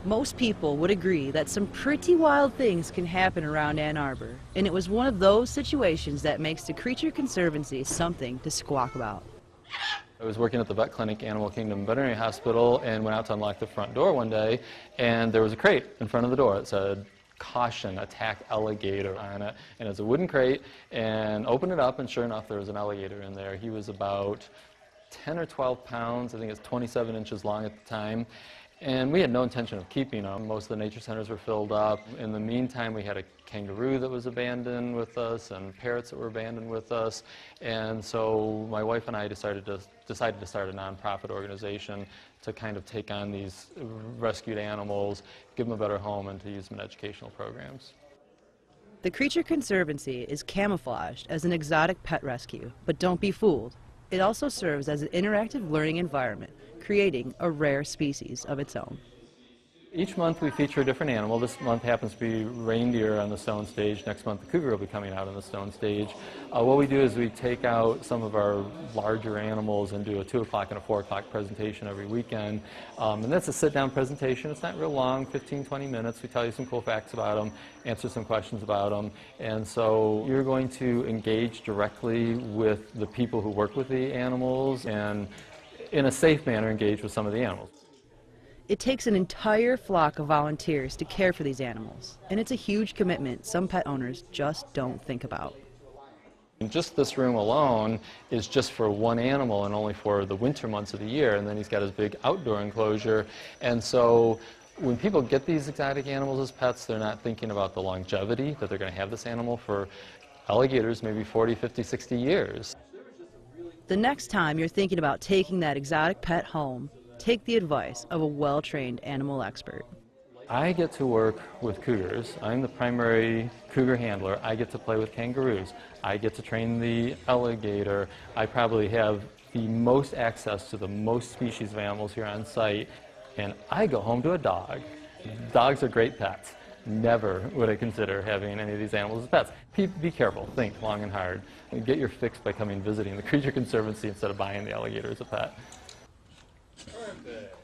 Most people would agree that some pretty wild things can happen around Ann Arbor, and it was one of those situations that makes the Creature Conservancy something to squawk about. I was working at the vet clinic, Animal Kingdom Veterinary Hospital, and went out to unlock the front door one day, and there was a crate in front of the door. It said, "Caution, attack alligator" on it, and it's a wooden crate, and opened it up, and sure enough, there was an alligator in there. He was about 10 or 12 pounds, I think it's 27 inches long at the time. And we had no intention of keeping them. Most of the nature centers were filled up. In the meantime, we had a kangaroo that was abandoned with us and parrots that were abandoned with us. And so my wife and I decided to start a nonprofit organization to kind of take on these rescued animals, give them a better home, and to use them in educational programs. The Creature Conservancy is camouflaged as an exotic pet rescue, but don't be fooled. It also serves as an interactive learning environment, creating a rare species of its own. Each month we feature a different animal. This month happens to be reindeer on the stone stage. Next month the cougar will be coming out on the stone stage. What we do is we take out some of our larger animals and do a 2 o'clock and a 4 o'clock presentation every weekend. And that's a sit-down presentation. It's not real long, 15, 20 minutes. We tell you some cool facts about them, answer some questions about them. And so you're going to engage directly with the people who work with the animals and in a safe manner engage with some of the animals. It takes an entire flock of volunteers to care for these animals, and it's a huge commitment some pet owners just don't think about. And just this room alone is just for one animal and only for the winter months of the year, and then he's got his big outdoor enclosure. And so when people get these exotic animals as pets, they're not thinking about the longevity that they're going to have this animal for alligators maybe 40, 50, 60 years. The next time you're thinking about taking that exotic pet home, take the advice of a well-trained animal expert. I get to work with cougars. I'm the primary cougar handler. I get to play with kangaroos. I get to train the alligator. I probably have the most access to the most species of animals here on site. And I go home to a dog. Dogs are great pets. Never would I consider having any of these animals as pets. Be careful, think long and hard, and get your fix by coming visiting the Creature Conservancy instead of buying the alligator as a pet. Perfect.